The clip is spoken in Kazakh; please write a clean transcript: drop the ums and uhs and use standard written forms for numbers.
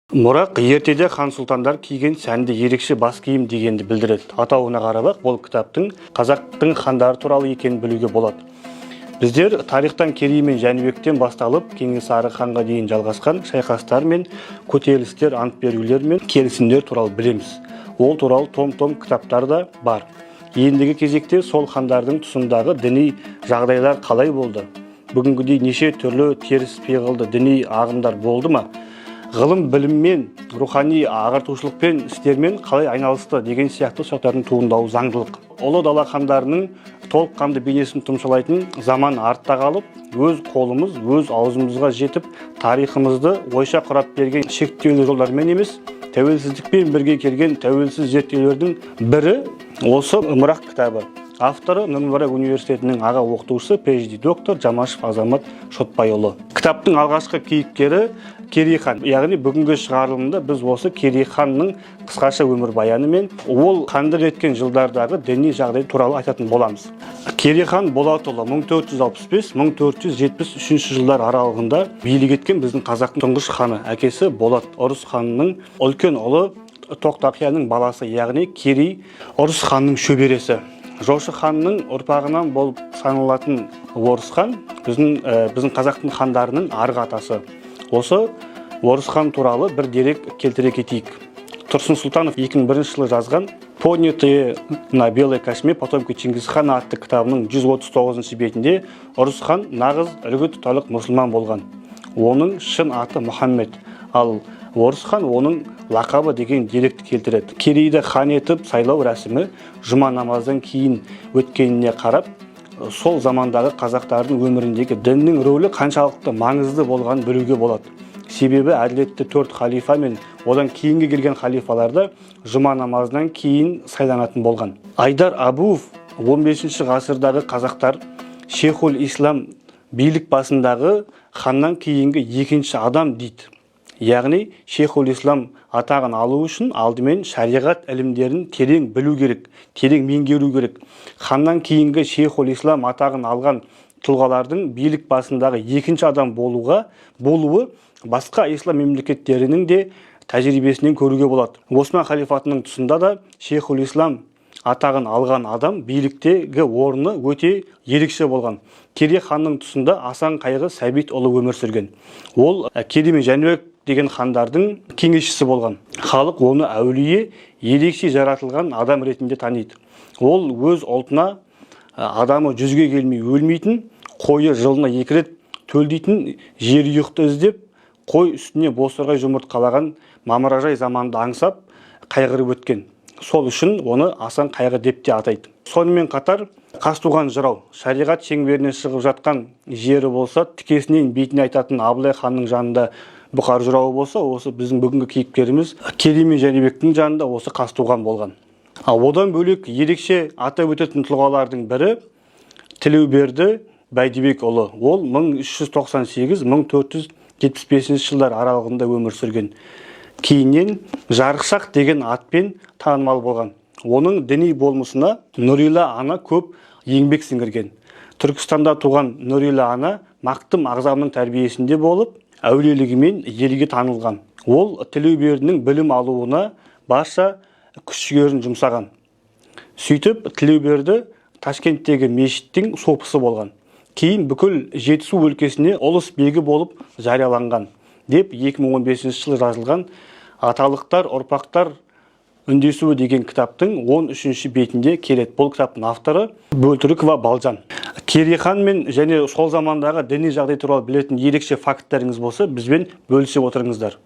Мұрақ ертеде хан сұлтандар киген сәнді ерекше бас киім дегенді білдіреді. Атауына қарап, бұл кітаптың қазақтың хандары туралы екенін білуге болады. Біздер тарихтан Керей мен Жәнібектен басталып, Кенесары ханға дейін жалғасқан шайқастар мен көтерілістер, ант берулер мен келісімдер туралы білеміз. Ол туралы том-том кітаптар да бар. Ендігі кезекте сол хандардың тұсындағы діни жағдайлар қалай болды? Бүгінгідей неше түрлі теріс пиғылды діни ағымдар болды ма? Ғылым біліммен, рухани ағартушылықпен істермен қалай айналысты деген сияқты сұрақтардың туындауы заңдылық. Ұлы дала хандарының толыққанды бейнесін тұмшалайтын заман артта қалып, өз қолымыз, өз аузымызға жетіп, тарихымызды ойша құрап берген шектеулі жолдармен емес, тәуелсіздікпен бірге келген тәуелсіз зерттеулердің бірі осы Мұрақ кітабы. Авторы Нұр-Мүбарак университетінің аға оқытушысы PhD доктор Жамашев Азамат Шотбайұлы. Кітаптың алғашқы кейіпкері Керей хан. Яғни бүгінгі шығарылымда біз осы Керей ханның қысқаша өмірбаяны мен ол хандық еткен жылдардағы діни жағдай туралы айтатын боламыз. Керей хан Болатұлы 1465-1473 жылдар аралығында билік еткен біздің қазақтың тұңғыш ханы. Әкесі Болат Ұрыс ханның үлкен ұлы Тоқтақияның баласы, яғни Керей Ұрыс ханның шөбересі. Жошы ханның ұрпағынан болып саналатын Орыс хан біздің қазақтың хандарының арғы атасы. Осы Орыс хан туралы бір дерек келтіре кетейік. Тұрсын Сұлтанов 2001 жылы жазған «Поднятые на белой кошме потомки Чингисхана» атты кітабының 139 бетінде Орыс хан нағыз үлгі тұтарлық мұсылман болған. Оның шын аты Мұхаммед, ал Орыс хан оның лақабы деген деректі келтіреді. Керейді хан етіп сайлау рәсімі жұма намаздан кейін өткеніне қарап, сол замандағы қазақтардың өміріндегі діннің рөлі қаншалықты маңызды болғанын білуге болады. Себебі әділетті 4 халифа мен одан кейінгі келген халифаларды жұма намазынан кейін сайланатын болған. Айдар Абуов 15 ғасырдағы қазақтар Шейхул Ислам билік басындағы ханнан кейінгі екінші адам дейді. Яғни Шейхул Ислам атағын алу үшін алдымен шариғат ілімдерін терең білу керек, терең меңгеру керек. Ханнан кейінгі Шейхул Ислам атағын алған тұлғалардың билік басындағы екінші адам болуы басқа ислам мемлекеттерінің де тәжірибесінен көруге болады. Осман халифатының тұсында да Шейхул Ислам атағын алған адам биліктегі орны өте ерекше болған. Керей ханның тұсында Асан Қайғы Сәбит ұлы өмір сүрген. Ол Керей мен Жәнібек деген хандардың кеңесшісі болған. Халық оны әулие, ерекше жаратылған адам ретінде таниды. Ол өз ұлтына адамы 100-ге келмей өлмейтін, қойы жылына 2 рет төлдейтін жерұйықты іздеп, қой үстіне бозторғай жұмыртқалаған мамыражай заманды аңсап, қайғырып өткен. Сол үшін оны Асан Қайғы деп те атайды. Сонымен қатар Қазтуған жырау, шариғат шеңберіне шығып жатқан жері болса, тікесінен бетіне айтатын Абылай ханның жанында Бұқар жырауы болса, осы біздің бүгінгі кейіпкеріміз Керей мен Жәнібектің жанында осы Қазтуған болған. Одан бөлек ерекше атап өтетін тұлғалардың бірі Тілеуберді Бәйдібекұлы. Ол 1398-1475 жылдар аралығында өмір сүрген. Кейіннен Жарықшақ деген атпен танымал болған. Оның діни болмысына Нұрила ана көп еңбек сіңірген. Түркістанда туған Нұрила ана мақтым ағзамның тәрбиесінде болып, әулиелігімен елге танылған. Ол Тілеубердінің білім алуына барша күш-жігерін жұмсаған. Сөйтіп Тілеуберді Ташкенттегі мешіттің сопысы болған. Кейін бүкіл Жетісу өлкесіне ұлыс бегі болып жарияланған деп 2015 жылы жазылған Аталықтар, ұрпақтар үндесуі деген кітаптың 13 бетінде келеді. Бұл кітаптың авторы Бөлтірікова Балжан. Керей хан мен және сол замандағы діни жағдай туралы білетін ерекше факттарыңыз болса, бізбен бөлісіп отырыңыздар.